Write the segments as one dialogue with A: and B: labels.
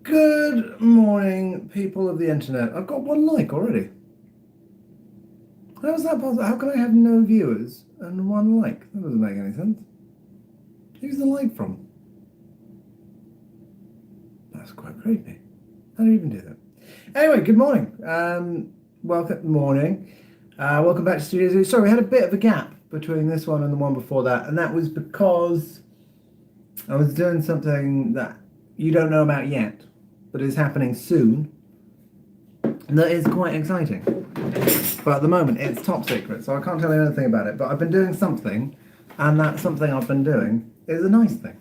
A: Good morning, people of the internet. I've got one like already. How is that possible? How can I have no viewers and one like? That doesn't make any sense. Who's the like from? That's quite creepy. How do you even do that? Anyway, good morning. Welcome back to Studio Zoo. Sorry, we had a bit of a gap between this one and the one before that, and that was because I was doing something that you don't know about yet, but is happening soon. And that is quite exciting. But at the moment, it's top secret, so I can't tell you anything about it. But I've been doing something, and that something I've been doing is a nice thing.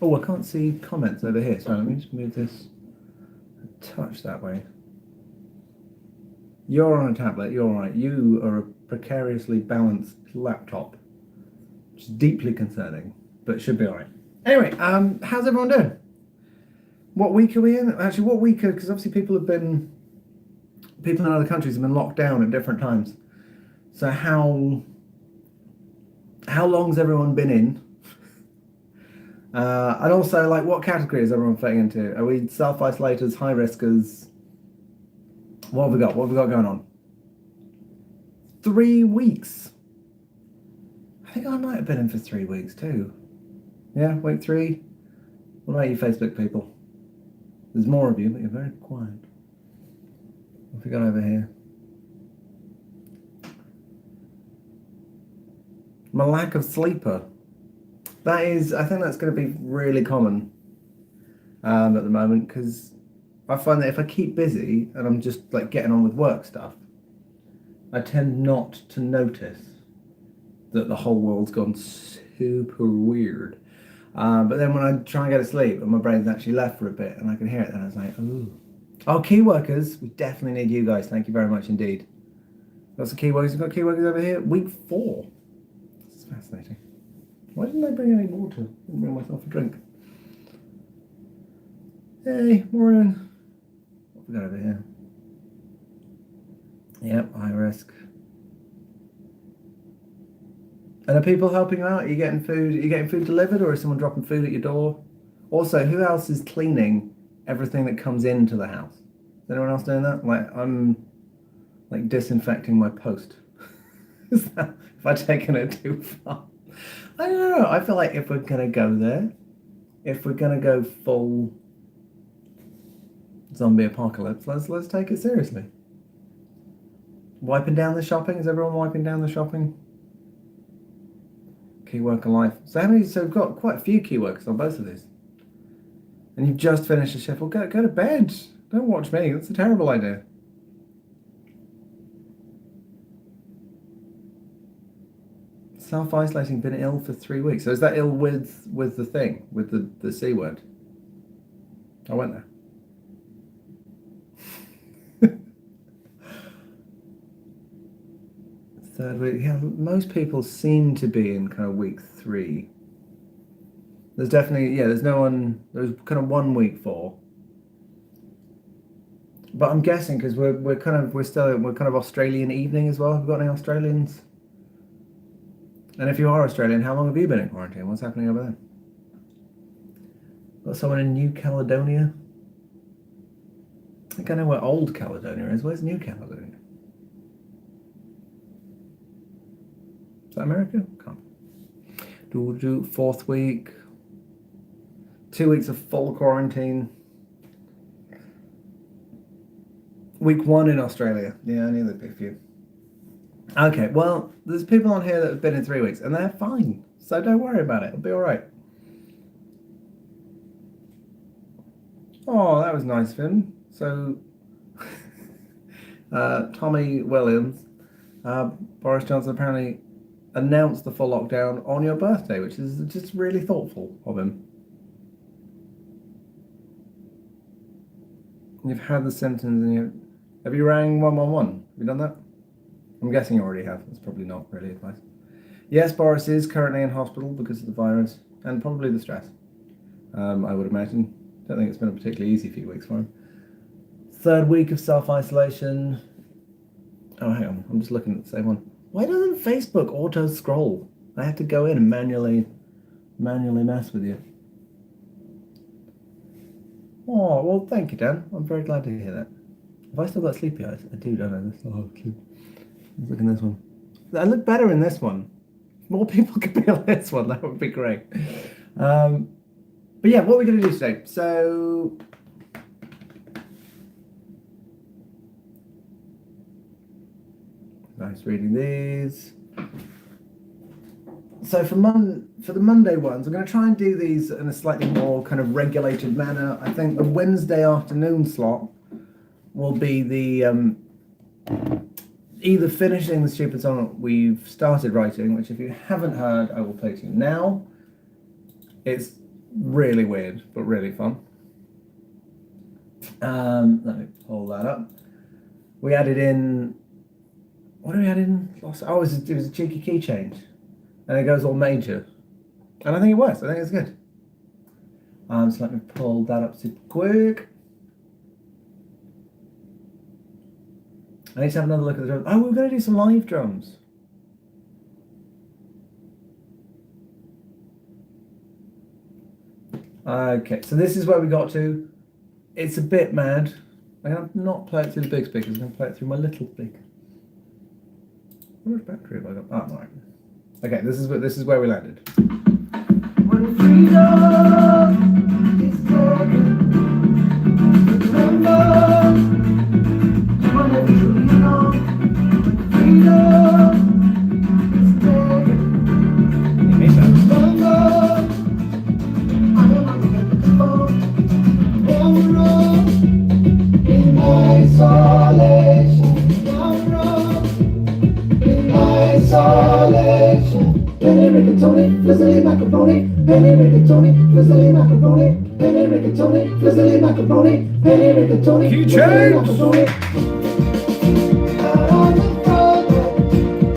A: Oh, I can't see comments over here, so let me just move this a touch that way. You're on a tablet, you're all right. You are a precariously balanced laptop, which is deeply concerning, but should be all right. Anyway, how's everyone doing? What week are we in? Actually, what week? Because obviously people in other countries have been locked down at different times. So how long's everyone been in? And also, like, what category is everyone fitting into? Are we self-isolators, high riskers? What have we got? What have we got going on? 3 weeks. I think I might have been in for 3 weeks too. Yeah, week 3. What about you, Facebook people? There's more of you, but you're very quiet. What have we got over here? My lack of sleeper. I think that's going to be really common at the moment, because I find that if I keep busy and I'm just like getting on with work stuff, I tend not to notice that the whole world's gone super weird. But then when I try and go to sleep and my brain's actually left for a bit and I can hear it, then I was like, ooh. Oh, key workers. We definitely need you guys. Thank you very much indeed. Got some key workers. We've got key workers over here. Week 4. This is fascinating. Why didn't I bring any water? I didn't bring myself a drink. Hey, morning. What have we got over here? Yep, high risk. And are people helping you out? Are you getting food? Are you getting food delivered, or is someone dropping food at your door? Also, who else is cleaning everything that comes into the house? Is anyone else doing that? Like, I'm like disinfecting my post. Is that, have I taken it too far? I don't know. I feel like if we're gonna go there, if we're gonna go full zombie apocalypse, let's take it seriously. Wiping down the shopping? Is everyone wiping down the shopping? Key worker life. So how many? So we've got quite a few key workers on both of these. And you've just finished a shift. Well, go to bed. Don't watch me. That's a terrible idea. Self-isolating, been ill for 3 weeks. So is that ill with the thing, with the C word? I went there. Third week. Yeah, most people seem to be in kind of week 3. There's definitely, yeah, there's no one, there's kind of 1 week 4. But I'm guessing because we're kind of Australian evening as well. Have we got any Australians? And if you are Australian, how long have you been in quarantine? What's happening over there? Got someone in New Caledonia? I think I know where Old Caledonia is. Where's New Caledonia? Is that America? Can't. Do 4th week. 2 weeks of full quarantine. Week 1 in Australia. Yeah, I knew there'd be a few. Okay, well, there's people on here that have been in 3 weeks, and they're fine. So don't worry about it. It'll be all right. Oh, that was nice of him. So, Tommy Williams, Boris Johnson apparently announced the full lockdown on your birthday, which is just really thoughtful of him. You've had the symptoms, and have you rang 111? Have you done that? I'm guessing you already have. That's probably not really advice. Yes, Boris is currently in hospital because of the virus and probably the stress. I would imagine. Don't think it's been a particularly easy few weeks for him. 3rd week of self-isolation. Oh, hang on. I'm just looking at the same one. Why doesn't Facebook auto-scroll? I have to go in and manually mess with you. Oh, well, thank you, Dan. I'm very glad to hear that. Have I still got sleepy eyes? I do, don't I? Let's look in this one. I look better in this one. If more people could be on this one, that would be great. But yeah, what are we going to do today? So, nice reading these. So for the Monday ones, I'm going to try and do these in a slightly more kind of regulated manner. I think the Wednesday afternoon slot will be the either finishing the stupid song we've started writing, which if you haven't heard, I will play to you now. It's really weird, but really fun. Let me pull that up. We added in, what did we add in? Oh, it was a cheeky key change. And it goes all major. And I think it works. I think it's good. So let me pull that up super quick. I need to have another look at the drums. Oh, we're going to do some live drums. Okay, so this is where we got to. It's a bit mad. I'm going to not play it through the big speakers. I'm going to play it through my little speaker. How much battery have I got? Oh, right. Okay, this is where we landed. When freedom is taken, remember you are never truly alone. When freedom is taken, remember I am not the phone. Now we're all in isolation. Now we're all in isolation. Penny rigatoni, frizzly macaroni. Penny rigatoni, frizzly macaroni. Penny rigatoni, frizzly macaroni. Penny rigatoni, frizzly macaroni. Out on the Broadway,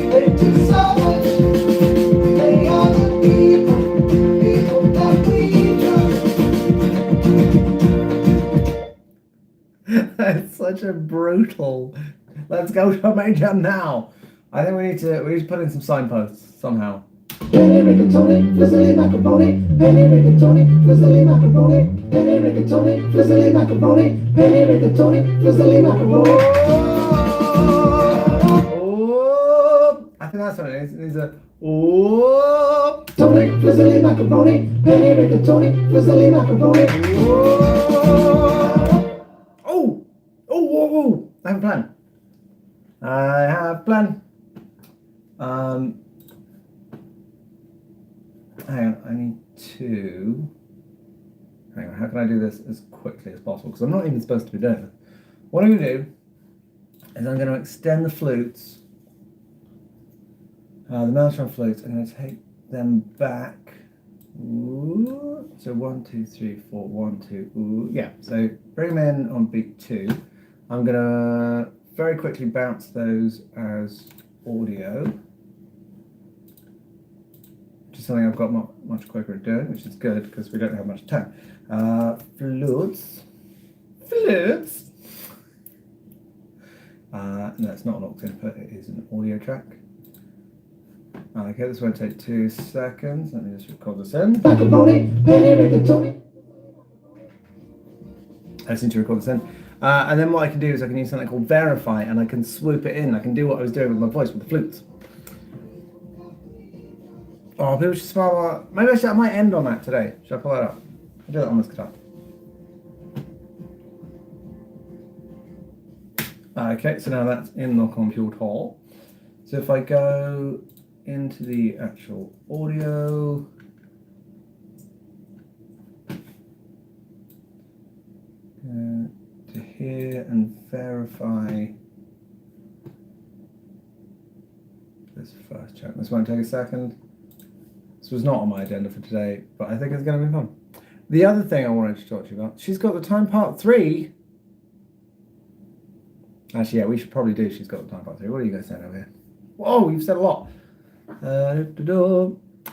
A: they do salvage. They are the people that we trust. That's such a brutal. Let's go to a major now. I think we need to put in some signposts somehow. Penny rigatoni, frizzly macaroni. Penny rigatoni, frizzly macaroni. Penny rigatoni, frizzly macaroni. Penny rigatoni, frizzly macaroni. Oh, I think that's what it is. It is a oh. Tony, frizzly macaroni. Penny rigatoni, frizzly macaroni. Oh, oh, whoa, whoa! I have a plan. I have a plan. Hang on, I need to. Hang on, how can I do this as quickly as possible? Because I'm not even supposed to be doing it. What I'm going to do is I'm going to extend the flutes, the mellotron flutes. I'm going to take them back. Ooh. So 1, 2, 3, 4, 1, 2. Ooh. Yeah. So bring them in on beat 2. I'm going to very quickly bounce those as audio. Something I've got much quicker at doing, which is good because we don't have much time. Flutes. No, it's not an aux input, it is an audio track. Okay, this won't take 2 seconds. Let me just record this in. I just need to record this in. And then what I can do is I can use something called verify, and I can swoop it in. I can do what I was doing with my voice with the flutes. Oh, people should smile. Maybe I might end on that today. Should I pull that up? I'll do that on this guitar. Okay, so now that's in the compute hall. So if I go into the actual audio, to here and verify this first track. This won't take a second. This was not on my agenda for today, but I think it's going to be fun. The other thing I wanted to talk to you about, she's got the time part 3. Actually, yeah, we should probably do She's Got the Time part 3. What are you guys saying over here? Whoa, you've said a lot.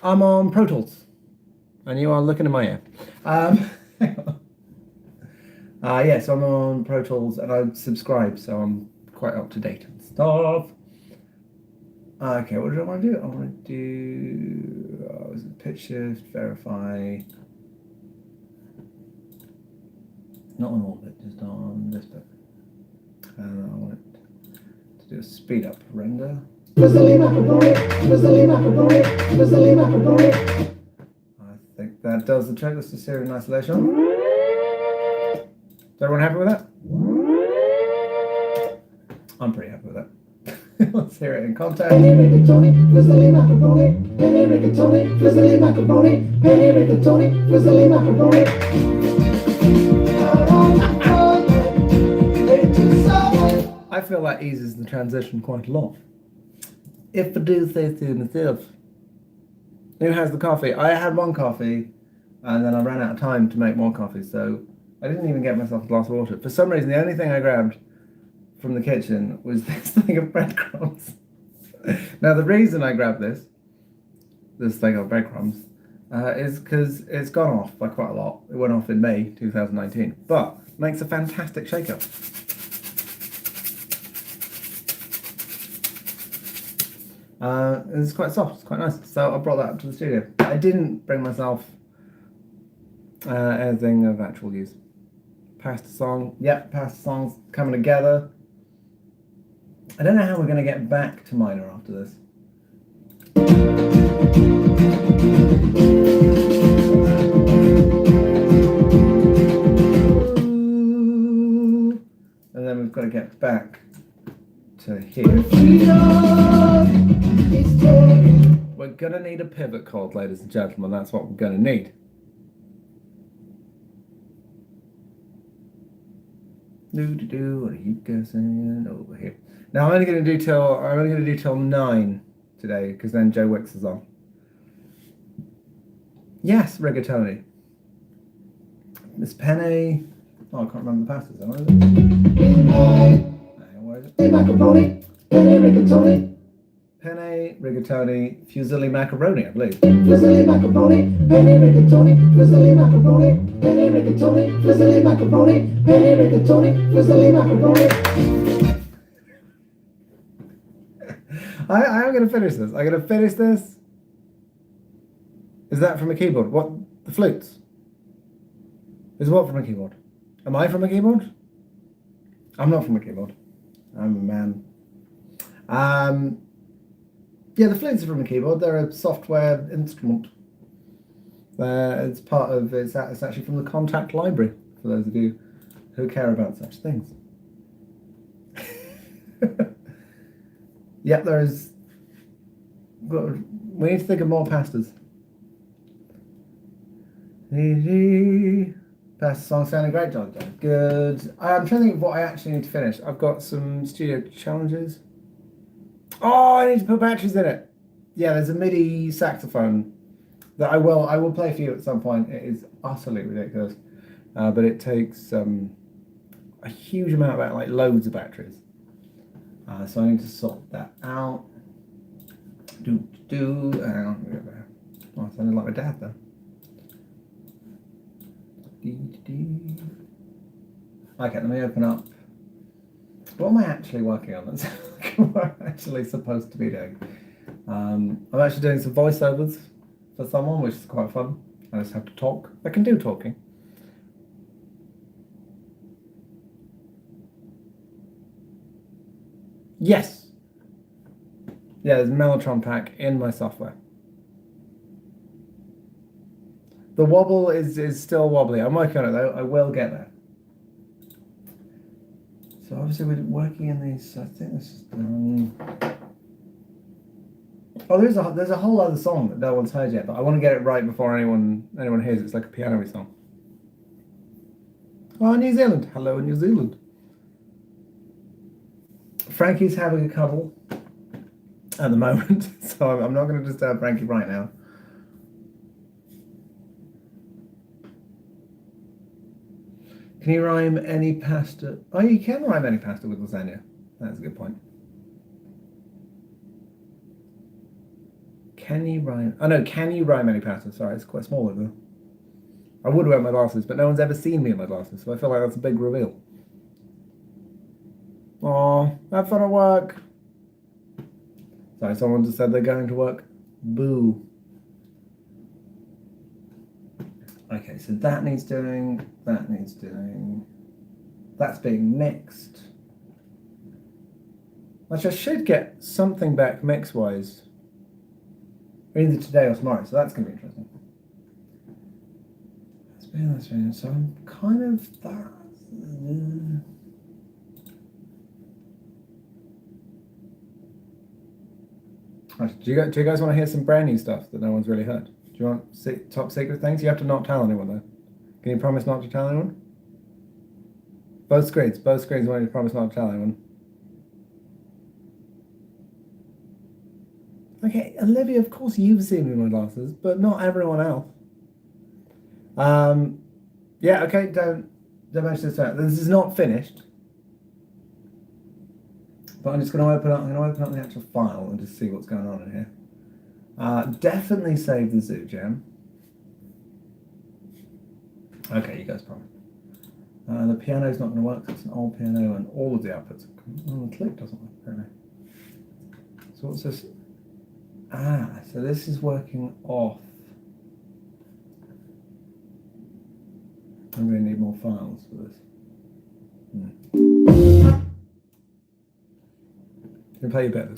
A: I'm on Pro Tools, and you are looking in my ear. Yeah, so I'm on Pro Tools, and I'm subscribed, so I'm quite up to date and stuff. Okay, what do I want to do? I want to do pitch shift, verify. Not on all of it, just on this bit. And I want it to do a speed up render. I think that does the trick. Let's just hear it in isolation. Is everyone happy with that? I'm pretty happy with that. Let's hear it in context. I feel that eases the transition quite a lot. If I do say so myself. Who has the coffee? I had one coffee and then I ran out of time to make more coffee, so I didn't even get myself a glass of water. For some reason, the only thing I grabbed from the kitchen was this thing of breadcrumbs. Now, the reason I grabbed this thing of breadcrumbs, is because it's gone off by quite a lot. It went off in May 2019, but makes a fantastic shaker. It's quite soft, it's quite nice. So I brought that up to the studio. I didn't bring myself anything of actual use. Pasta song, yep, pasta songs coming together. I don't know how we're going to get back to minor after this. And then we've got to get back to here. We're going to need a pivot chord, ladies and gentlemen. That's what we're going to need. What are you guessing over here? Now I'm only going to do till 9 today, because then Joe Wicks is on. Yes, rigatoni. Miss Penny. Oh, I can't remember the passes. Where is it? Macaroni, penne, rigatoni. Penne, rigatoni, fusilli macaroni, I believe. Fusilli macaroni, penne, rigatoni, fusilli macaroni, penne, rigatoni, fusilli macaroni, penne, rigatoni, fusilli macaroni. I'm going to finish this. I'm going to finish this. Is that from a keyboard? What? The flutes? Is what from a keyboard? Am I from a keyboard? I'm not from a keyboard. I'm a man. Yeah, the flutes are from a keyboard. They're a software instrument. It's part of. It's actually from the Contact Library. For those of you who care about such things. Yep, there is. We need to think of more pastas. Pasta song sounding great, John. Good. I'm trying to think of what I actually need to finish. I've got some studio challenges. Oh, I need to put batteries in it. Yeah, there's a MIDI saxophone that I will play for you at some point. It is utterly ridiculous, but it takes a huge amount of, like, loads of batteries. So I need to sort that out. Oh, I sounded like my dad there. Okay, let me open up. What am I actually working on? That's what I'm actually supposed to be doing. I'm actually doing some voiceovers for someone, which is quite fun. I just have to talk. I can do talking. Yes. Yeah, there's a Mellotron pack in my software. The wobble is still wobbly. I'm working on it though. I will get there. So obviously we're working in these. I think this is done. Oh, there's a whole other song that no one's heard yet, but I want to get it right before anyone hears it. It's like a piano-y song. Oh, New Zealand. Hello, New Zealand. Frankie's having a couple at the moment, so I'm not going to disturb Frankie right now. Can you rhyme any pasta? Oh, you can rhyme any pasta with lasagna. That's a good point. Can you rhyme? Oh no, can you rhyme any pasta? Sorry, it's quite small though. I would wear my glasses, but no one's ever seen me in my glasses, so I feel like that's a big reveal. Oh, have fun at work. Sorry, someone just said they're going to work. Boo. Okay, so that needs doing, that needs doing. That's being mixed. Which I should get something back mix-wise. Either today or tomorrow, so that's going to be interesting. That's been, so I'm kind of that. Do you guys want to hear some brand new stuff that no one's really heard? Do you want top secret things? You have to not tell anyone though. Can you promise not to tell anyone? Both screens want you to promise not to tell anyone. Okay, Olivia, of course you've seen me in my glasses, but not everyone else. Yeah, okay, don't mention this out. This is not finished. But I'm just going to open up the actual file and just see what's going on in here. Definitely save the zoo jam. Okay, you guys promise. The piano's not going to work, it's an old piano and all of the outputs. Oh, the click doesn't work, apparently. So what's this? So this is working off. I'm going to need more files for this. Can play you better.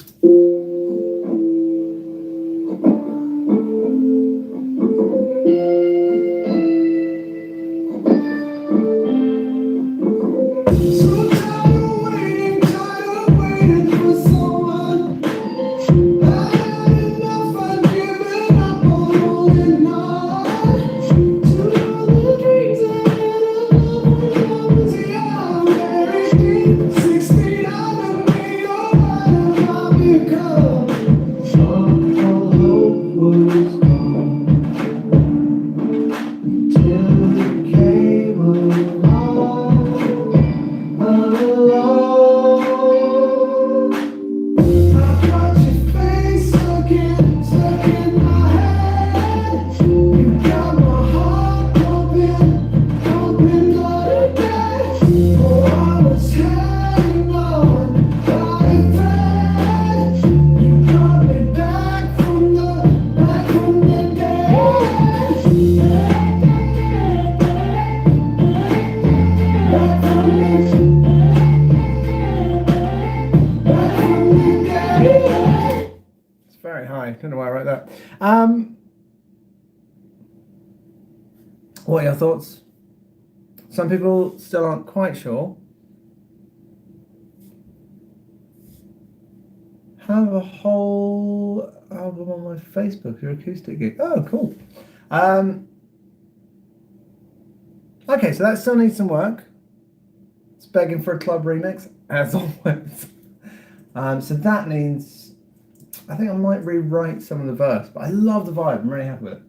A: What are your thoughts? Some people still aren't quite sure. Have a whole album on my Facebook, your acoustic gig. Oh, cool. Okay, so that still needs some work. It's begging for a club remix, as always. So that needs, I think I might rewrite some of the verse, but I love the vibe, I'm really happy with it.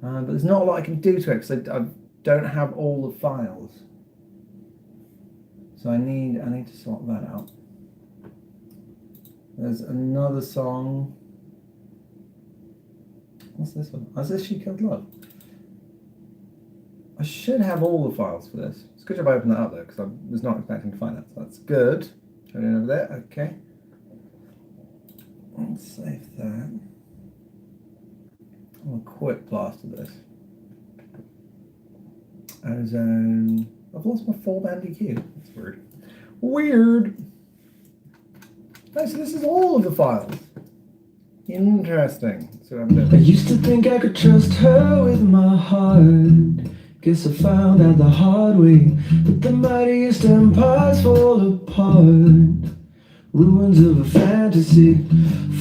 A: But there's not a lot I can do to it because I don't have all the files. So I need to sort that out. There's another song. What's this one? Oh, is this She Killed Love? I should have all the files for this. It's a good job I opened that up though, because I was not expecting to find that. So that's good. Turn it over there. Okay. Let's save that. I'll quick plaster this. Ozone. I've lost my 4-band EQ. That's weird. Weird. Oh, so this is all of the files. Interesting. So I'm doing.
B: I used to think I could trust her with my heart. Guess I found out the hard way that the mightiest empires fall apart. Ruins of a fantasy,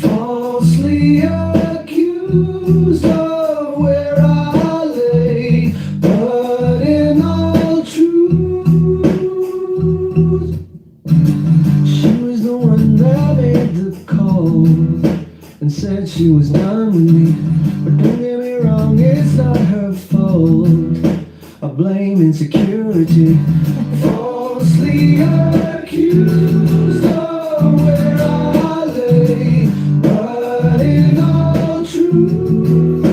B: falsely accused of where I lay, but in all truth, she was the one that made the call and said she was done with me. But don't get me wrong, it's not her fault. I blame insecurity, falsely accused of where I lay, but in all truth,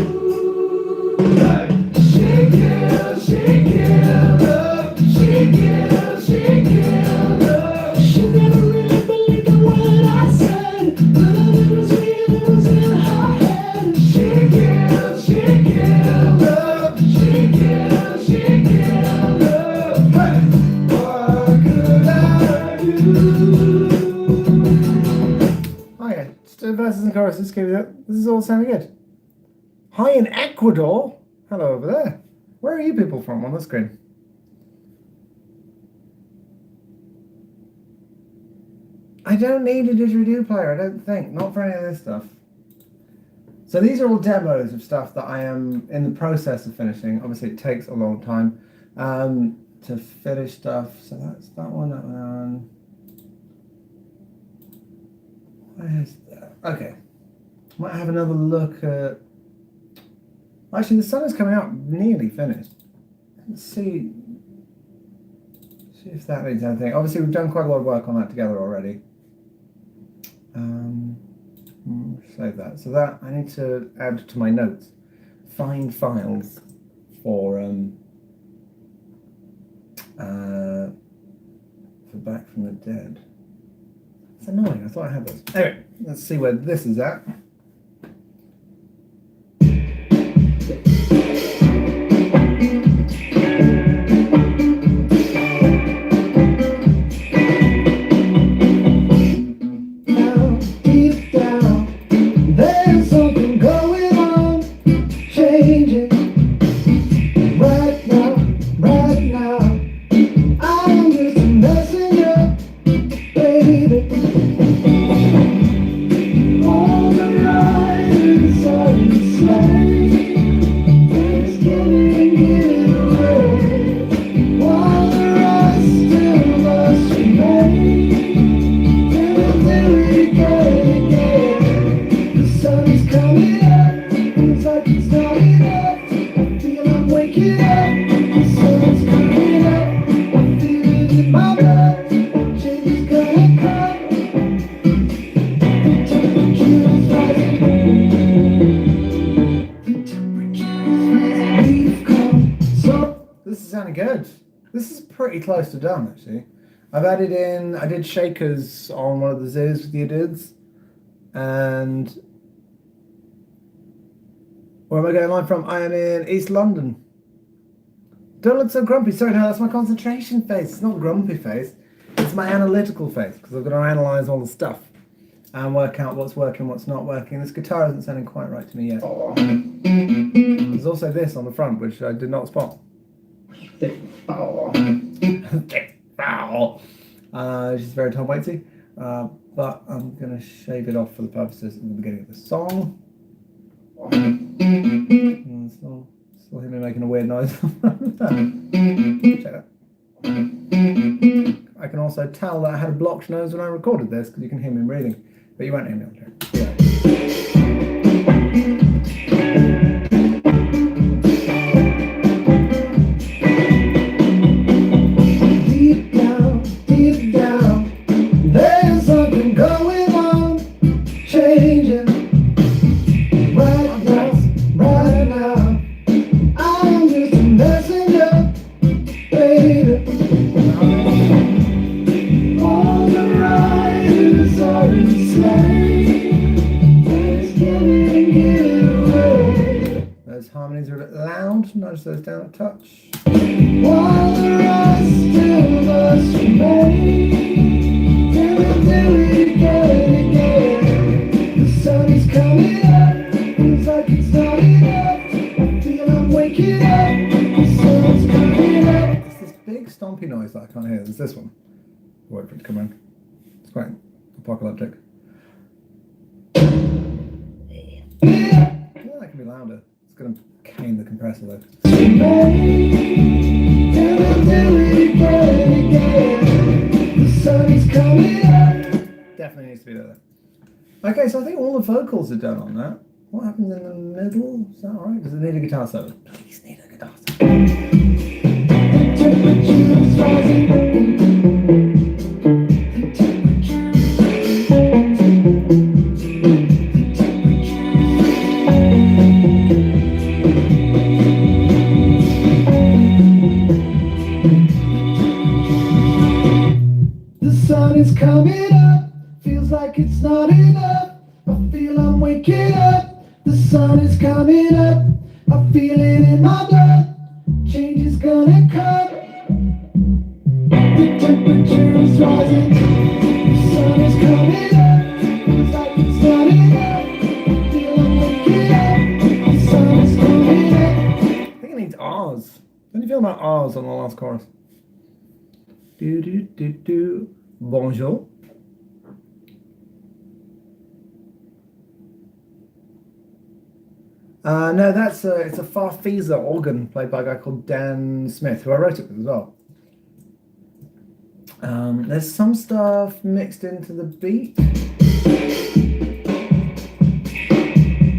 B: like she killed up, she killed up. She never really believed in what I said, but it was real, it was in her head. She killed up, she killed
A: verses and choruses. This is all sounding good. Hi in Ecuador. Hello over there. Where are you people from on the screen? I don't need a didgeridoo player, I don't think. Not for any of this stuff. So these are all demos of stuff that I am in the process of finishing. Obviously it takes a long time to finish stuff. So that's that one, that one. Where's that? Okay. Might have another look at... Actually, the sun is coming out nearly finished. Let's see if that needs anything. Obviously, we've done quite a lot of work on that together already. Save that. So that I need to add to my notes. Find files for Back from the Dead. It's annoying. I thought I had those. Anyway, let's see where this is at. Close to done actually. I've added in, I did shakers on one of the zoos with the dudes, and where am I going live from? I am in East London. Don't look so grumpy. Sorry, no, that's my concentration face. It's not grumpy face. It's my analytical face because I've got to analyze all the stuff and work out what's working, what's not working. This guitar isn't sounding quite right to me yet. There's also this on the front which I did not spot. She's very Tom Waitsy, but I'm going to shave it off for the purposes of the beginning of the song. Still hear me making a weird noise. Check that. I can also tell that I had a blocked nose when I recorded this because you can hear me breathing, but you won't hear me on track. Those harmonies are a bit loud, nudge those down a touch. While the rest of us remain, we'll do it again. The sun is coming up, feels like it's starting up. I feel I'm waking up, the sun's coming up. It's this big stompy noise that I can't hear. There's this one. Wait for it to come in. It's quite apocalyptic. Yeah, that can be louder. It's going to cane the compressor though. Definitely needs to be there. Okay, so I think all the vocals are done on that. What happens in the middle? Is that alright? Does it need a guitar solo? Please need a guitar
B: It's coming up, feels like it's not enough. I feel I'm waking up. The sun is coming up, I feel it in my blood. Change is gonna come. The temperature is rising. The sun is coming up, feels like it's not enough.
A: guitars on the last chorus. Do do do do. Bonjour. No, it's a Farfisa organ played by a guy called Dan Smith, who I wrote it with as well. There's some stuff mixed into the beat.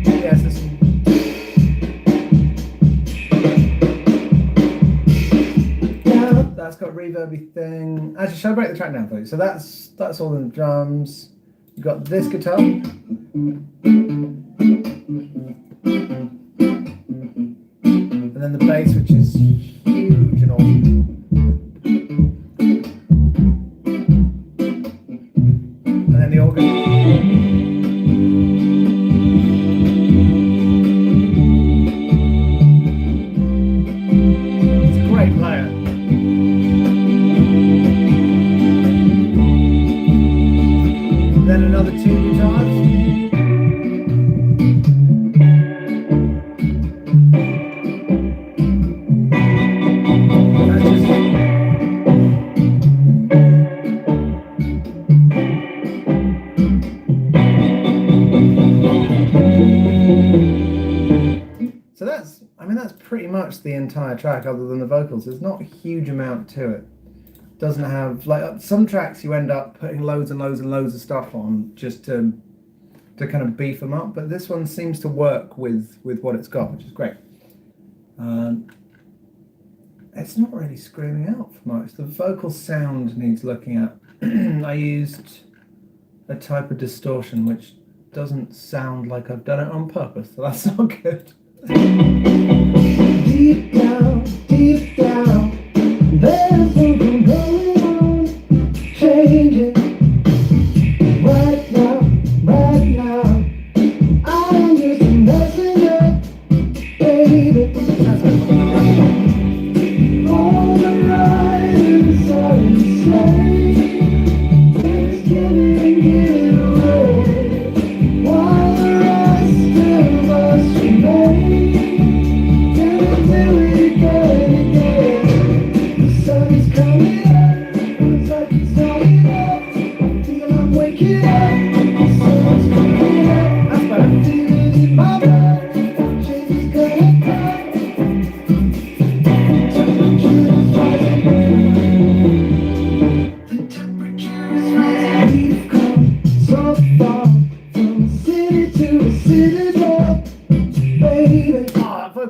A: Yes, there's some. Yeah, that's got a reverby thing. Actually, shall I break the track down for you? So that's all in the drums. You've got this guitar. And then the bass, which is huge and all. And then the organ. It's a great player. Then another two guitars. So that's pretty much the entire track other than the vocals. There's not a huge amount to it. Doesn't have, like, some tracks you end up putting loads and loads and loads of stuff on just to kind of beef them up, but this one seems to work with what it's got, which is great. It's not really screaming out for much. The vocal sound needs looking at. I used a type of distortion which doesn't sound like I've done it on purpose, so that's not good. Deep down, there's something going on, changing. Right now, I'm just a messenger, baby. On the ride inside the sleigh, it's getting away, while the rest of us remain.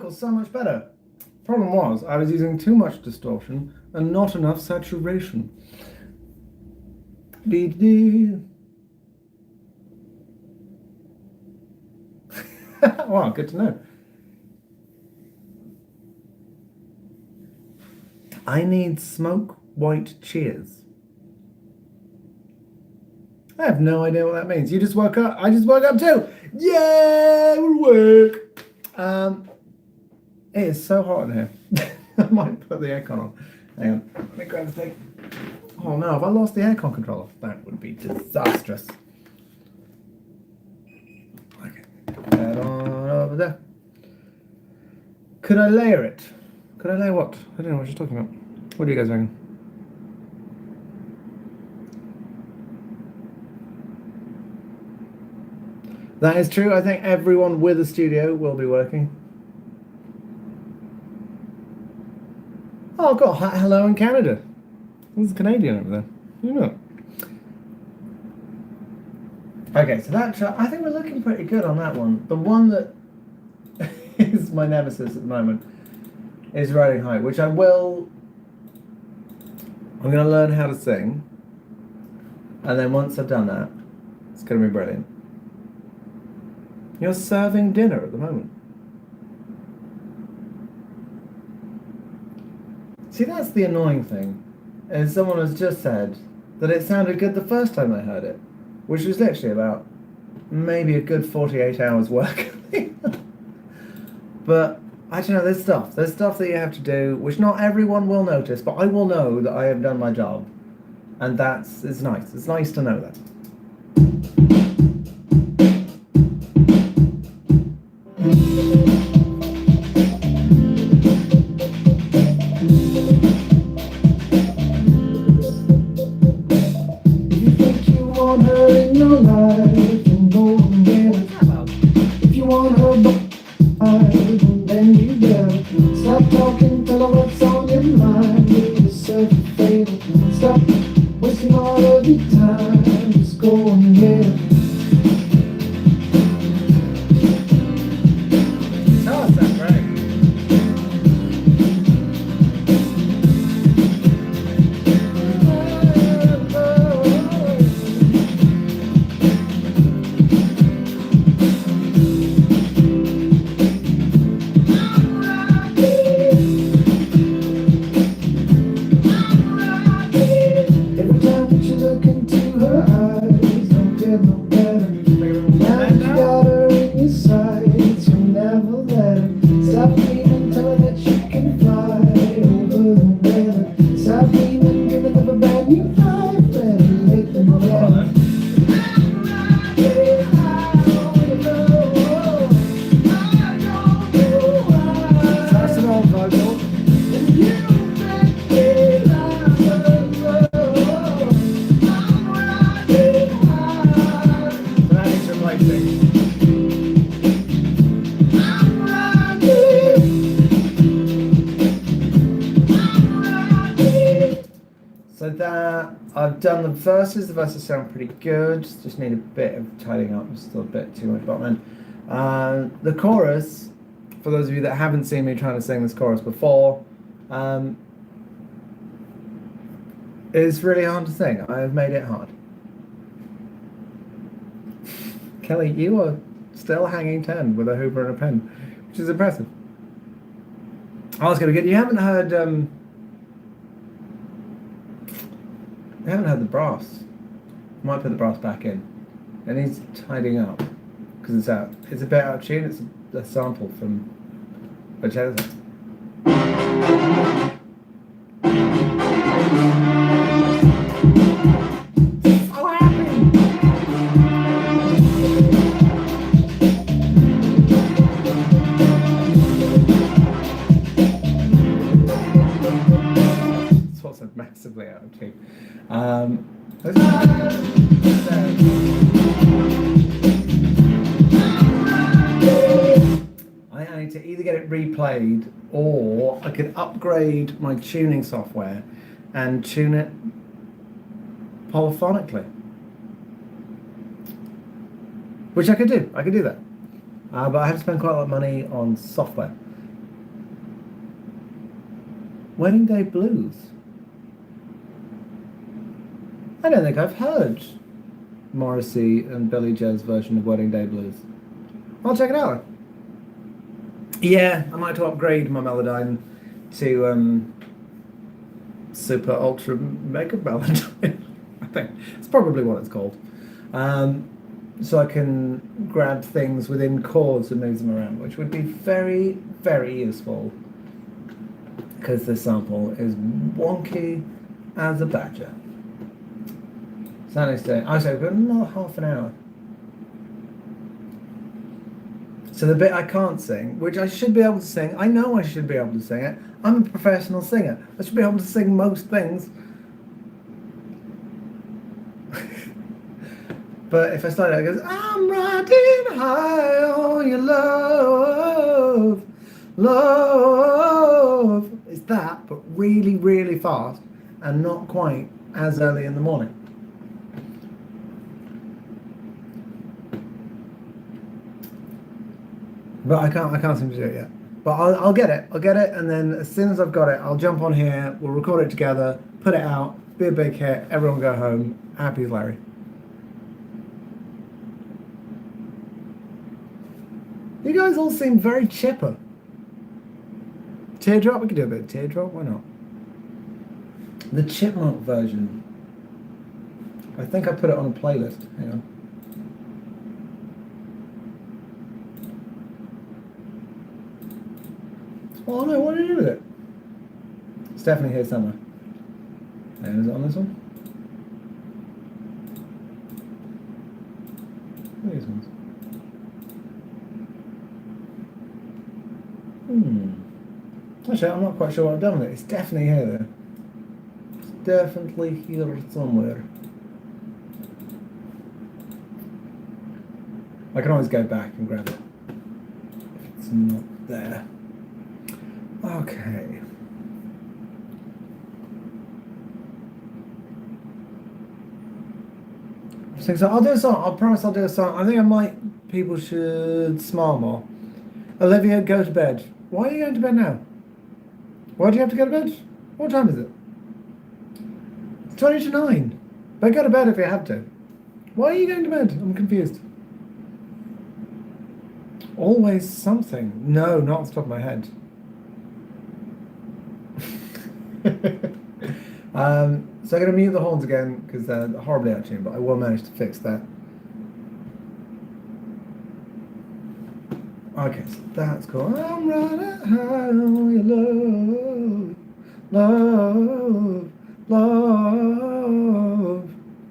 A: So much better. Problem was, I was using too much distortion and not enough saturation. Wow, good to know. I need smoke white cheers. I have no idea what that means. You just woke up. I just woke up too. Yeah, we'll work. It is so hot in here. I might put the aircon on. Hang on, let me grab the thing. Oh no, have I lost the aircon controller? That would be disastrous. Okay, put that on over there. Could I layer it? Could I layer what? I don't know what you're talking about. What do you guys reckon? That is true. I think everyone with a studio will be working. Oh, I've got hello in Canada. There's a Canadian over there. You know. Okay, so that track, I think we're looking pretty good on that one. The one that is my nemesis at the moment is Riding High, which I'm going to learn how to sing. And then once I've done that, it's going to be brilliant. You're serving dinner at the moment. See, that's the annoying thing. Is someone has just said that it sounded good the first time I heard it, which was literally about maybe a good 48 hours work. But I don't know, there's stuff that you have to do, which not everyone will notice, but I will know that I have done my job. And it's nice. It's nice to know that.
B: never fail. Stop wasting all of your time. Just go on ahead.
A: Oh, that's right.
B: Every time that you look into her eyes, don't get no better. Now that you got her in your sights, you'll never let her. Stop even telling that you can fly over the weather. Stop even giving up a brand new life. Better late than never.
A: That's an old vocal. That is replacing. So that I've done the verses. The verses sound pretty good. Just need a bit of tidying up. There's still a bit too much bottom end. The chorus, for those of you that haven't seen me trying to sing this chorus before, is really hard to sing. I've made it hard. Kelly, you are still hanging 10 with a Hoover and a pen, which is impressive. Oh, that's gonna be good. You haven't heard the brass. Might put the brass back in. It needs tidying up because it's out. It's a bit out of tune. It's a sample from a cello. So happy. It's also massively out of tune. I need to either get it replayed or I could upgrade my tuning software and tune it polyphonically. Which I could do. I could do that. But I have to spend quite a lot of money on software. Wedding Day Blues. I don't think I've heard Morrissey and Billy Joe's version of Wedding Day Blues. I'll check it out. Yeah, I might have to upgrade my Melodyne to Super Ultra Mega Melodyne. I think it's probably what it's called. So I can grab things within chords and move them around, which would be very, very useful because this sample is wonky as a badger. Saturday day. I say we've got another half an hour. So the bit I can't sing, which I should be able to sing, I know I should be able to sing it. I'm a professional singer. I should be able to sing most things. But if I start out, it goes, I'm riding high on your love, love. It's that, but really, really fast and not quite as early in the morning. But I can't seem to do it yet. But I'll get it, and then as soon as I've got it, I'll jump on here, we'll record it together, put it out, be a big hit, everyone go home, happy as Larry. You guys all seem very chipper. Teardrop, we could do a bit of Teardrop, why not? The Chipmunk version. I think I put it on a playlist, hang on. Oh no, what did I do with it? It's definitely here somewhere. And is it on this one? These ones. Actually, I'm not quite sure what I've done with it. It's definitely here though. It's definitely here somewhere. I can always go back and grab it if it's not there. Okay. So I'll do a song. I promise I'll do a song. I think I might. People should smile more. Olivia, go to bed. Why are you going to bed now? Why do you have to go to bed? What time is it? It's 20 to 9. But go to bed if you have to. Why are you going to bed? I'm confused. Always something. No, not off the top of my head. So I'm going to mute the horns again because they're horribly out of tune, but I will manage to fix that. Okay, so that's cool. I'm running high on your love.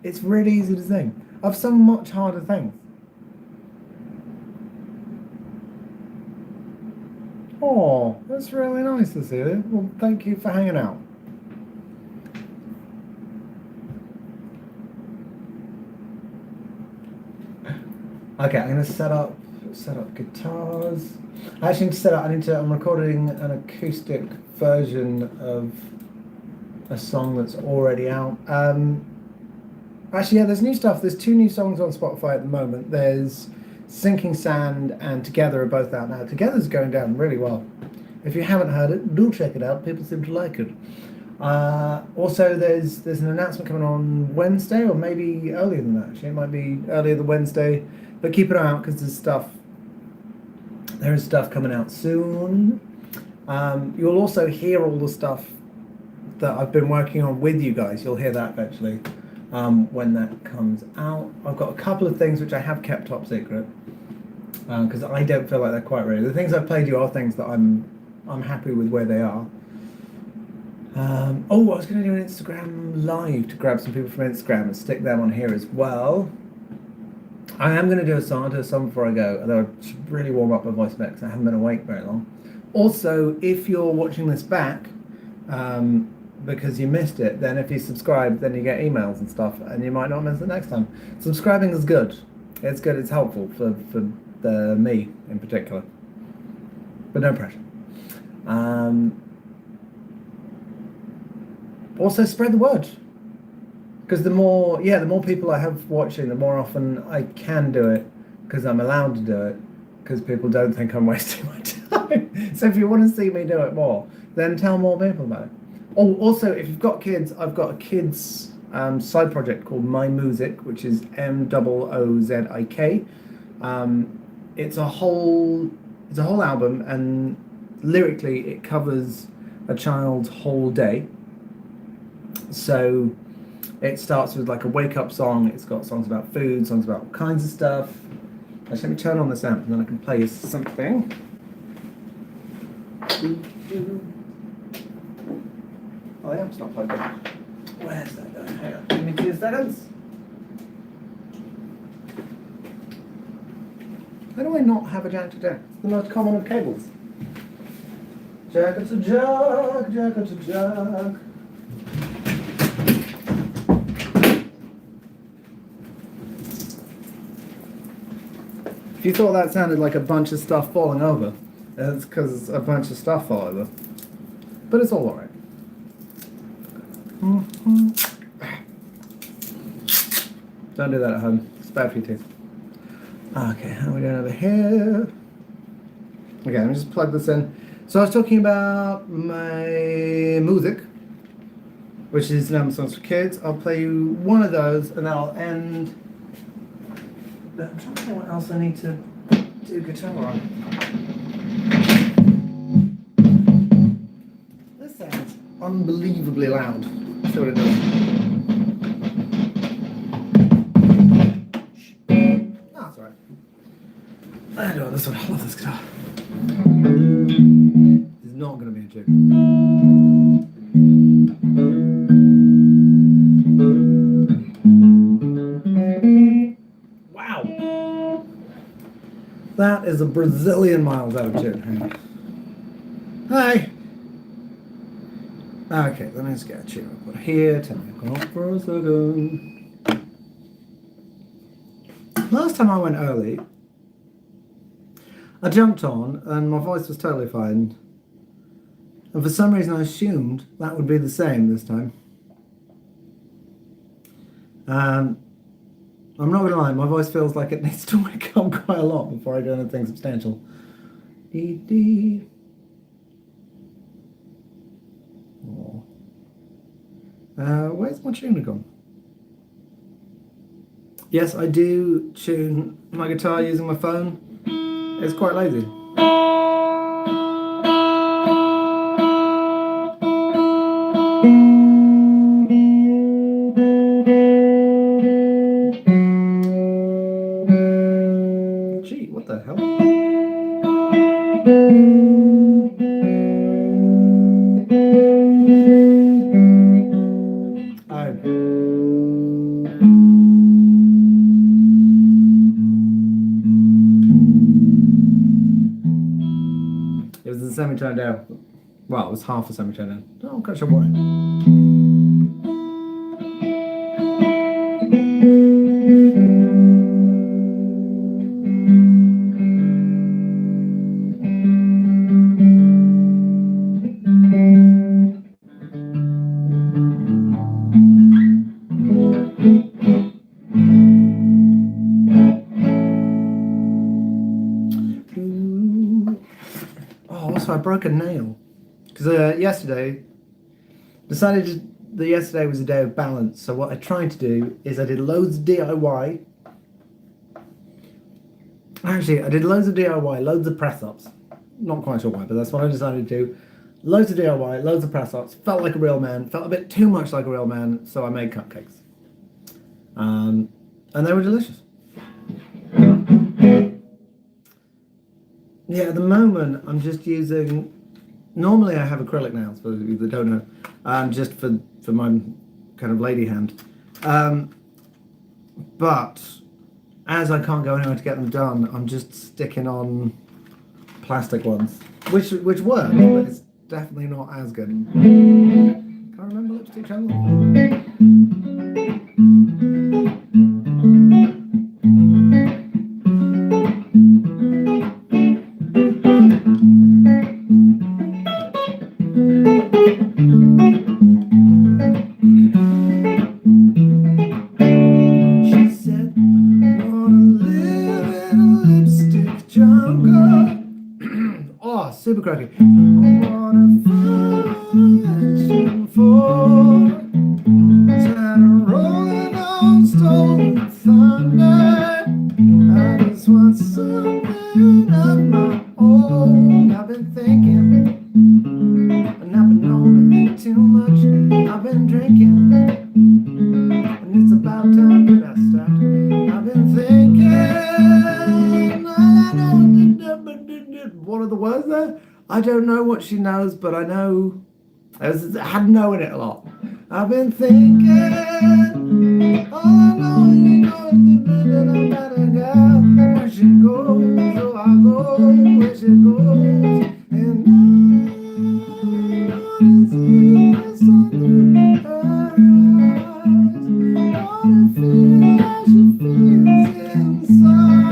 A: It's really easy to sing. I've sung much harder things. Oh, that's really nice, Cecilia. Well, thank you for hanging out. Okay, I'm gonna set up guitars. I actually need to I'm recording an acoustic version of a song that's already out. Actually, yeah, there's new stuff. There's 2 new songs on Spotify at the moment. There's Sinking Sand and Together are both out now. Together's going down really well. If you haven't heard it, do check it out. People seem to like it. Also, there's an announcement coming on Wednesday, or maybe earlier than that. Actually, it might be earlier than Wednesday. But keep an eye out because there is stuff coming out soon. You'll also hear all the stuff that I've been working on with you guys. You'll hear that eventually when that comes out. I've got a couple of things which I have kept top secret because I don't feel like they're quite ready. The things I've played you are things that I'm happy with where they are. I was going to do an Instagram live to grab some people from Instagram and stick them on here as well. I am going to do a song. I'll do a song before I go, although I should really warm up my voice a bit because I haven't been awake very long. Also, if you're watching this back because you missed it, then if you subscribe, then you get emails and stuff, and you might not miss it next time. Subscribing is good. It's good. It's helpful for me in particular, but no pressure. Also, spread the word. Because the more people I have watching, the more often I can do it, because I'm allowed to do it, because people don't think I'm wasting my time. So if you want to see me do it more, then tell more people about it. Oh, also, if you've got kids, I've got a kids side project called My Music, which is MOOZIK. It's a whole album, and lyrically it covers a child's whole day. So it starts with like a wake-up song. It's got songs about food, songs about all kinds of stuff. Actually, let me turn on this amp and then I can play you something. Oh, the amp's not plugged in. Where's that going? Hang on, give me 2 seconds. How do I not have a jack to jack? It's the most common of cables. Jack to jack, jack to jack. If you thought that sounded like a bunch of stuff falling over, it's because a bunch of stuff fell over. But it's all alright. Don't do that at home. It's bad for your teeth. Okay, how are we doing over here? Okay, let me just plug this in. So I was talking about my music, which is Number Songs for Kids. I'll play you one of those and then I'll end. I'm trying to think what else I need to do guitar on. This sounds unbelievably loud. Let's see what it does. Oh, that's alright. I know this one. I love this guitar. It's not going to be a tune. That is a Brazilian miles out of tune. Hi. Okay, let me just get a tune. I'll put here. Tell me to come up for a second. Last time I went early, I jumped on and my voice was totally fine. And for some reason I assumed that would be the same this time. I'm not gonna lie, my voice feels like it needs to wake up quite a lot before I do anything substantial. Dee dee. Oh. Where's my tuner gone? Yes, I do tune my guitar using my phone. It's quite lazy. Gee, what the hell? It was the semitone down. Well, it was half a semitone down. Oh, I'm quite sure why. Oh, also I broke a nail. Because yesterday, decided that yesterday was a day of balance. So what I tried to do is I did loads of DIY. Actually, I did loads of DIY, loads of press-ups. Not quite sure why, but that's what I decided to do. Loads of DIY, loads of press-ups. Felt like a real man. Felt a bit too much like a real man, so I made cupcakes. And they were delicious. Yeah, at the moment, I'm just using... Normally, I have acrylic nails, for those of you that don't know, just for my kind of lady hand. But as I can't go anywhere to get them done, I'm just sticking on plastic ones, which work, but it's definitely not as good. Can't remember lipstick channel. Super cracky. I wanna find for tired of rolling on stone thunder. I just want something of my own. I've been thinking, and I've been known to think too much. I've been drinking, and it's about time that I stopped. I've been thinking. What are the words there? I don't know what she knows, but I know. I had no in it a lot. I've been thinking. All I know is you know that I'm not a girl. Where she goes, so I go where she goes. And I wanna see the sun through her eyes. I wanna feel how she feels inside.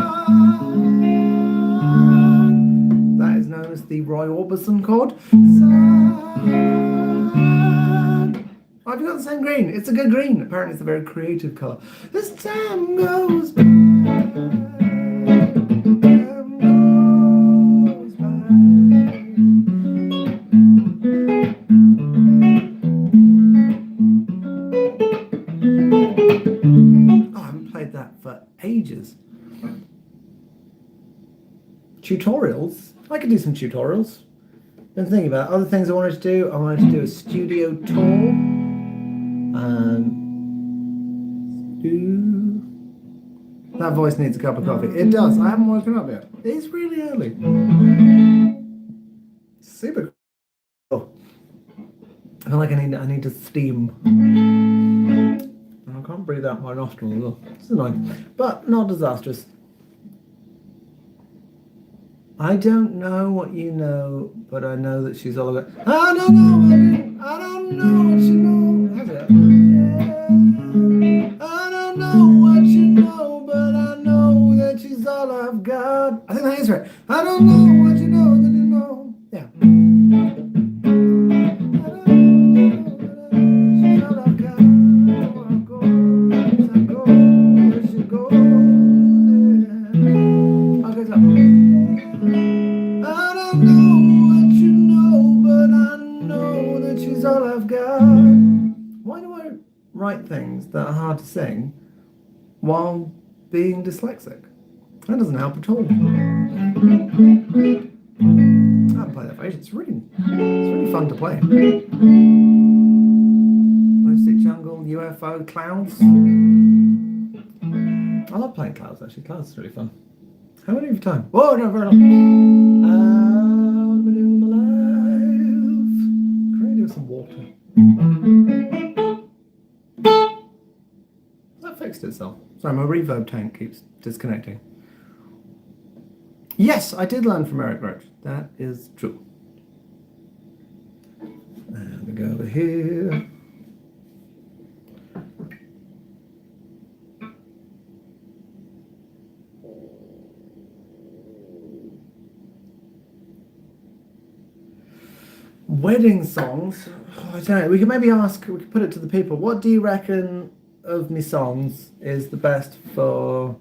A: The Roy Orbison chord. I've got the same green. It's a good green. Apparently, it's a very creative colour. As time goes by, Oh, I haven't played that for ages. Tutorials? I could do some tutorials. Been thinking about other things I wanted to do. I wanted to do a studio tour. That voice needs a cup of coffee. It does. I haven't woken up yet. It's really early. Super cool. I feel like I need to steam. I can't breathe out my nostrils as well. It's annoying, but not disastrous. I don't know what you know, but I know that she's all about. I don't know. I don't know what you know. How's it? I don't know what you know, but I know that she's all I've got. I think that is right. I don't know what you know that you know. Yeah. She's all I've got. I go, where she goes. write things that are hard to sing while being dyslexic. That doesn't help at all. I haven't played that for ages. It's really fun to play. Mystic Jungle, UFO, Clouds. I love playing Clouds actually. Clouds is really fun. How many of time? Oh no, very long. What am I doing with my life? Can I do some water? That fixed itself. Sorry, my reverb tank keeps disconnecting. Yes, I did learn from Eric Roach. That is true. And we go over here. Wedding songs. Oh, I don't know. We could maybe ask. We could put it to the people. What do you reckon of me songs is the best for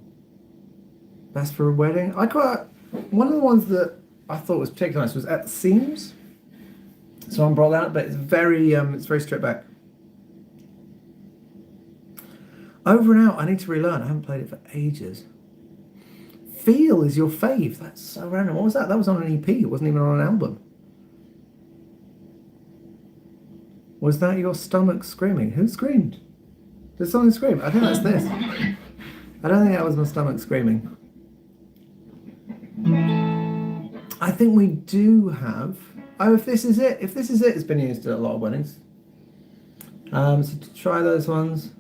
A: a wedding? One of the ones that I thought was particularly nice was At the Seams. Someone brought that up, but it's very stripped back. Over and Out, I need to relearn. I haven't played it for ages. Feel is your fave. That's so random. What was that? That was on an EP. It wasn't even on an album. Was that your stomach screaming? Who screamed? Did someone scream? I think that's this. I don't think that was my stomach screaming. I think we do have... Oh, if this is it. If this is it, it's been used at a lot of weddings. So to try those ones.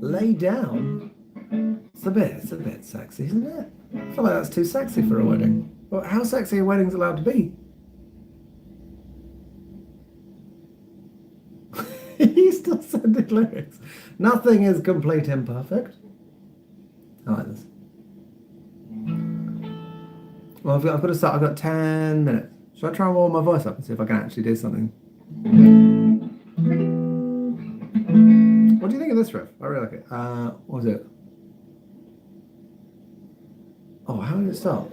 A: Lay Down. It's a bit sexy, isn't it? I feel like that's too sexy for a wedding. Well, how sexy are weddings allowed to be? He's still sending lyrics. Nothing is complete imperfect. I like this. Well, I've got to start. I've got 10 minutes. Should I try and warm my voice up and see if I can actually do something? What do you think of this riff? I really like it. What was it? Oh, how did it start?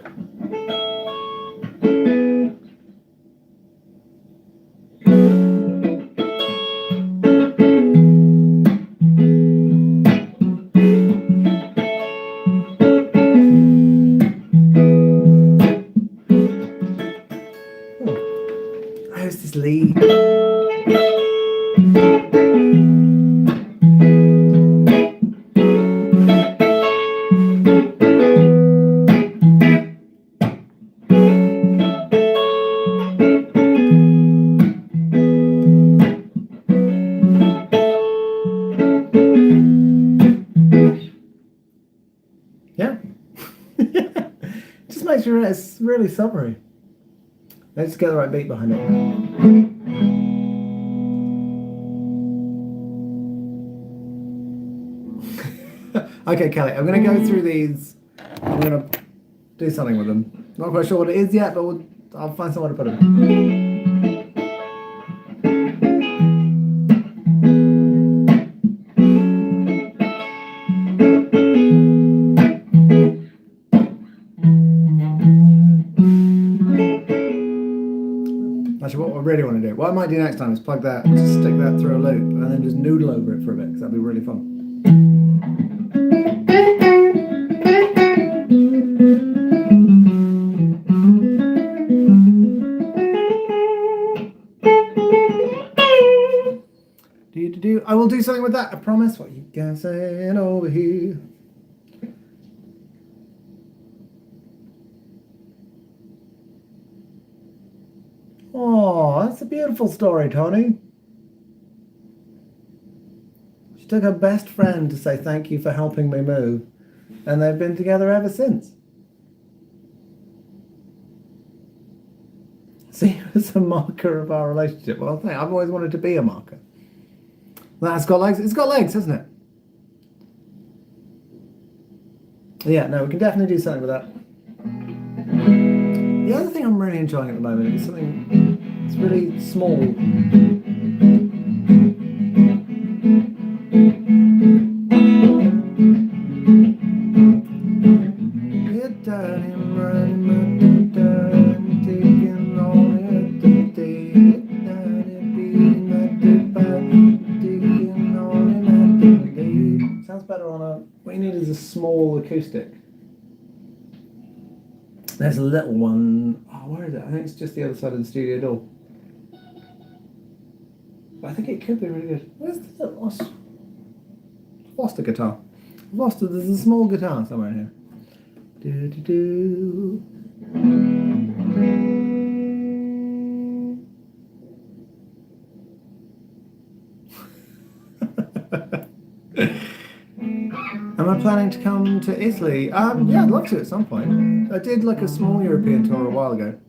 A: Lead. Yeah. Just make sure it's really summery. Let's get the right beat behind it. Okay, Kelly, I'm going to go through these. I'm going to do something with them. Not quite sure what it is yet, but I'll find somewhere to put them. Actually, what I really want to do, what I might do next time is plug that, just stick that through a loop, and then just noodle over it for a bit, because that'd be really fun. I will do something with that, I promise. What you guys saying over here? Oh, that's a beautiful story, Tony. She took her best friend to say thank you for helping me move, and they've been together ever since. See, it's a marker of our relationship. Well, I've always wanted to be a marker. That's got legs. It's got legs, hasn't it? Yeah, no, we can definitely do something with that. The other thing I'm really enjoying at the moment is something that's really small. Taking all better on a. What you need is a small acoustic. There's a little one. Oh, where is it? I think it's just the other side of the studio door. But I think it could be really good. Where's the lost a guitar? Lost it. There's a small guitar somewhere in here. Do do do. Am I planning to come to Italy? Yeah, I'd love to at some point. I did like a small European tour a while ago.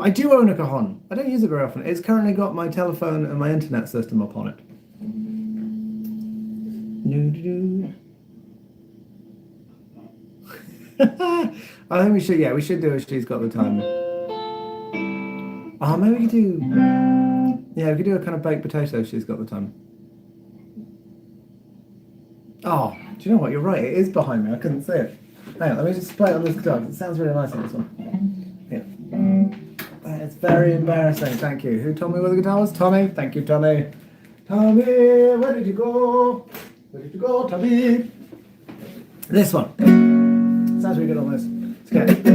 A: I do own a cajon. I don't use it very often. It's currently got my telephone and my internet system up on it. I think we should do a She's Got the Time. Oh, maybe we could do, we could do a kind of baked potato She's Got the Time. Oh, do you know what? You're right. It is behind me. I couldn't see it. Hang on, let me just play it on this guitar. It sounds really nice on this one. Yeah. It's very embarrassing. Thank you. Who told me where the guitar was? Tommy. Thank you, Tommy. Tommy, where did you go? Where did you go, Tommy? This one. Sounds really good on this. Let's get it.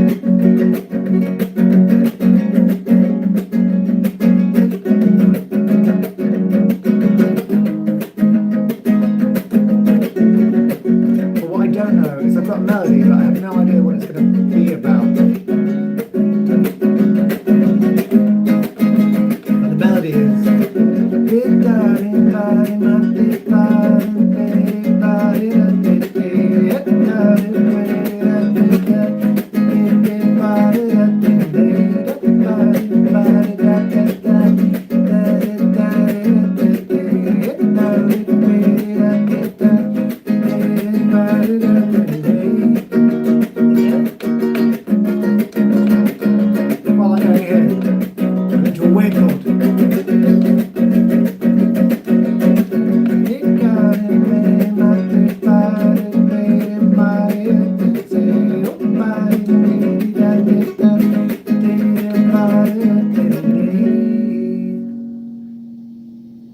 A: I've got a melody, but I have no idea what it's going to be about. And the melody is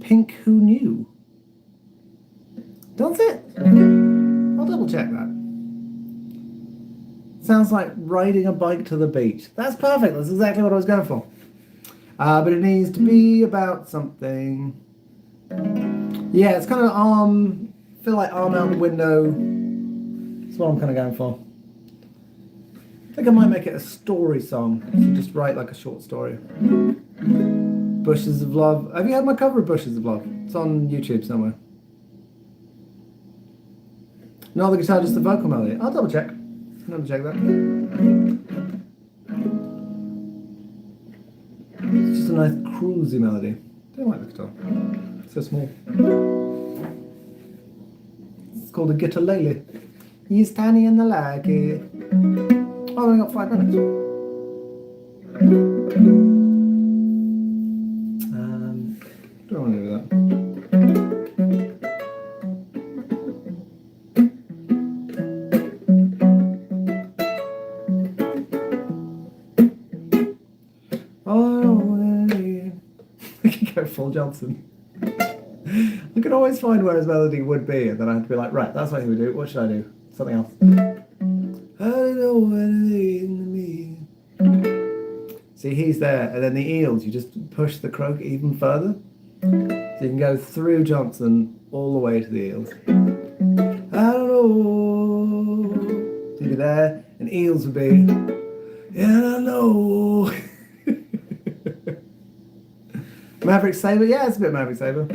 A: Pink Who Knew. Does it? I'll double check that. Sounds like riding a bike to the beach. That's perfect. That's exactly what I was going for. But it needs to be about something. Yeah, it's kind of feel like arm out the window. That's what I'm kind of going for. I think I might make it a story song. So just write like a short story. Bushes of Love. Have you heard my cover of Bushes of Love? It's on YouTube somewhere. Not the guitar, just the vocal melody. I'll double check. Double check that. It's just a nice cruisy melody. Don't like the guitar. It's so small. It's called a guitar-lele. He's tiny and the laggy. Oh, I've only got 5 minutes. Don't want to do that. I could go full Johnson. I could always find where his melody would be, and then I had to be like, right, that's what he would do. What should I do? Something else. I don't know what it is to me. See, he's there, and then the Eels, you just push the croak even further. So you can go through Johnson all the way to the Eels. I don't know. So you'd be there, and Eels would be, yeah, I know. Maverick Sabre, yeah, it's a bit Maverick Sabre.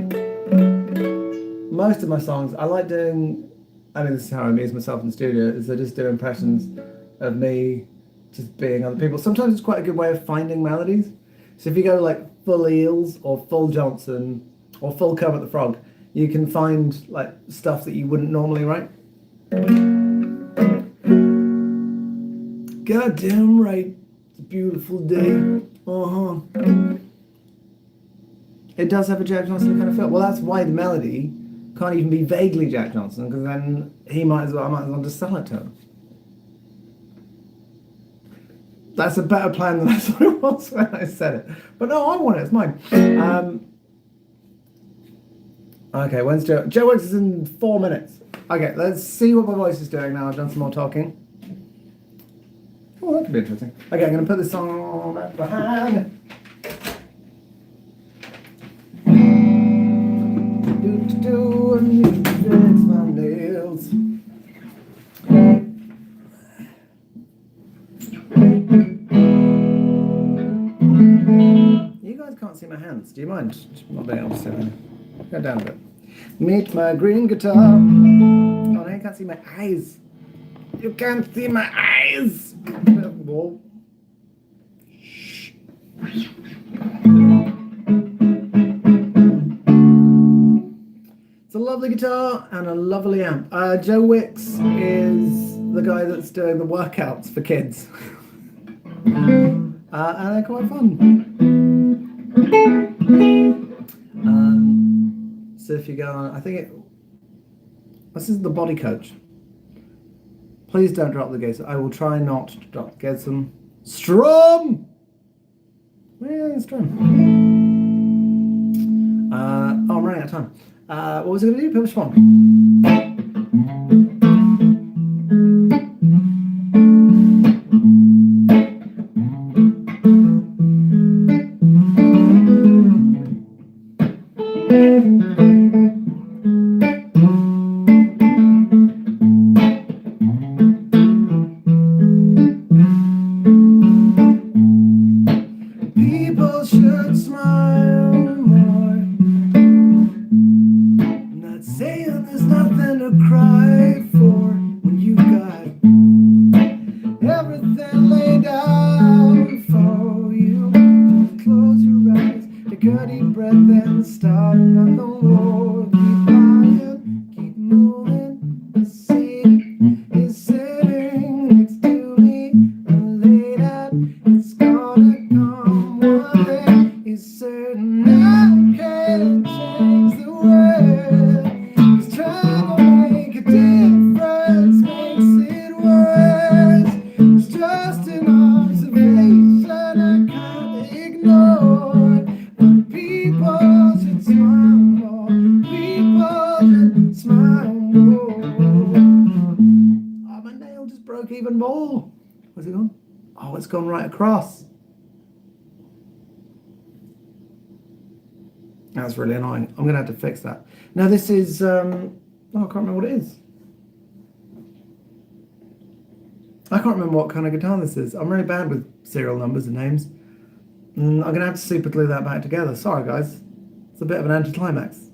A: Most of my songs, I like doing, I mean, this is how I amuse myself in the studio, is I just do impressions of me just being other people. Sometimes it's quite a good way of finding melodies. So if you go like full Eels or full Johnson or full Kermit the Frog, you can find like stuff that you wouldn't normally write. Goddamn right, it's a beautiful day. It does have a Jack Johnson kind of feel. Well, that's why the melody can't even be vaguely Jack Johnson, because then I might as well just sell it to him. That's a better plan than I thought it was when I said it. But no, I want it. It's mine. Okay, when's Joe? Joe Wicks is in 4 minutes. Okay, let's see what my voice is doing now. I've done some more talking. Oh, that could be interesting. Okay, I'm going to put this song back behind. Do I need to fix my nails? You guys can't see my hands. Do you mind not being able to see them? Go down a bit. Meet my green guitar. Oh no, you can't see my eyes. You can't see my eyes. Whoa. Shh. It's a lovely guitar and a lovely amp. Joe Wicks is the guy that's doing the workouts for kids. And they're quite fun. So if you go on, I think this is the body coach. Please don't drop the gates. I will try not to drop. Get some strum. Yeah, strum. Oh, I'm running out of time. What was I going to do? Which one? People should smile more. I'm not saying there's nothing to cry for when you got everything laid out for you. Just close your eyes, take a deep breath and start another war. Keep lying, keep moving. The sea is sitting next to me, laid out. It's gonna come one day. He's certain I can't change the world. He's trying to make a difference, makes it worse. It's just an observation I can't ignore. When people should smile more, people should smile more. Oh, my nail just broke even more. Where's it gone? Oh, it's gone right across. That's really annoying. I'm going to have to fix that. Now this is, I can't remember what it is. I can't remember what kind of guitar this is. I'm really bad with serial numbers and names. I'm going to have to super glue that back together. Sorry, guys. It's a bit of an anticlimax.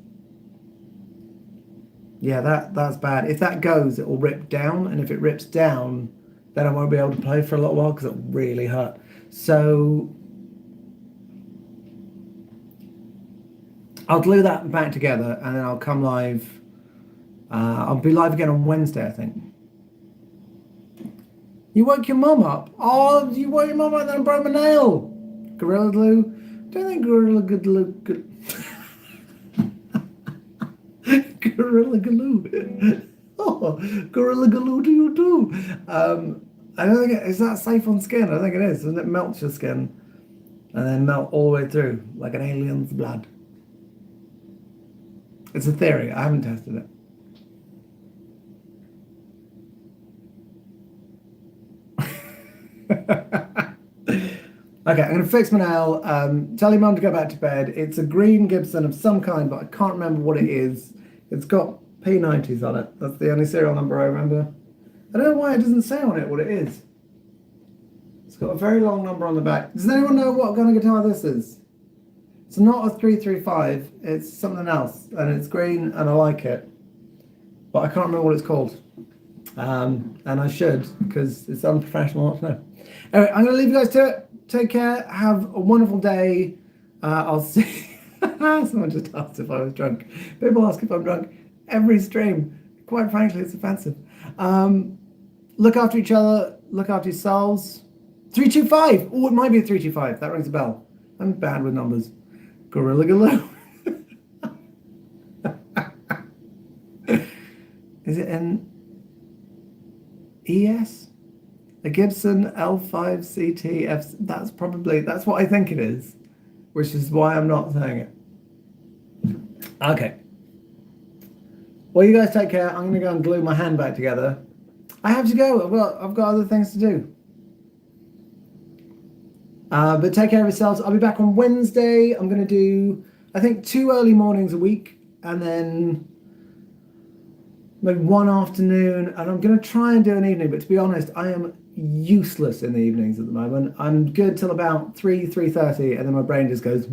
A: Yeah, that's bad. If that goes, it will rip down. And if it rips down, then I won't be able to play for a little while because it'll really hurt. So I'll glue that back together and then I'll come live. I'll be live again on Wednesday, I think. You woke your mum up? Oh, you woke your mum up and then I broke my nail. Gorilla Glue? Don't think Gorilla Glue... Gorilla Glue. Oh, Gorilla Glue to you too. I don't think is that safe on skin? I think it is. Doesn't it melt your skin and then melt all the way through like an alien's blood? It's a theory. I haven't tested it. Okay, I'm going to fix my nail. Tell your mum to go back to bed. It's a green Gibson of some kind, but I can't remember what it is. It's got P90s on it. That's the only serial number I remember. I don't know why it doesn't say on it what it is. It's got a very long number on the back. Does anyone know what kind of guitar this is? It's not a 335. It's something else, and it's green, and I like it. But I can't remember what it's called. And I should, because it's unprofessional not to know. Anyway, I'm going to leave you guys to it. Take care. Have a wonderful day. I'll see. Someone just asked if I was drunk. People ask if I'm drunk every stream. Quite frankly, it's offensive. Look after each other. Look after yourselves. 325. Oh, it might be a 325. That rings a bell. I'm bad with numbers. Gorilla Glue. Is it an ES? A Gibson L5CT That's what I think it is, which is why I'm not saying it. Okay. Well, you guys take care. I'm going to go and glue my hand back together. I have to go. I've got other things to do. But take care of yourselves. I'll be back on Wednesday. I'm going to do, I think, 2 early mornings a week, and then maybe 1 afternoon. And I'm going to try and do an evening. But to be honest, I am useless in the evenings at the moment. I'm good till about 3:30, and then my brain just goes.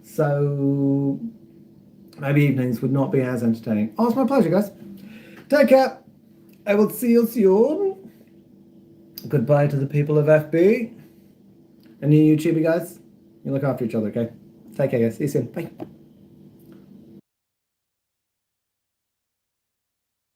A: So maybe evenings would not be as entertaining. Oh, it's my pleasure, guys. Take care. I will see you soon. Goodbye to the people of FB. And you YouTuber guys, you look after each other, okay? Take care, guys. See you soon. Bye.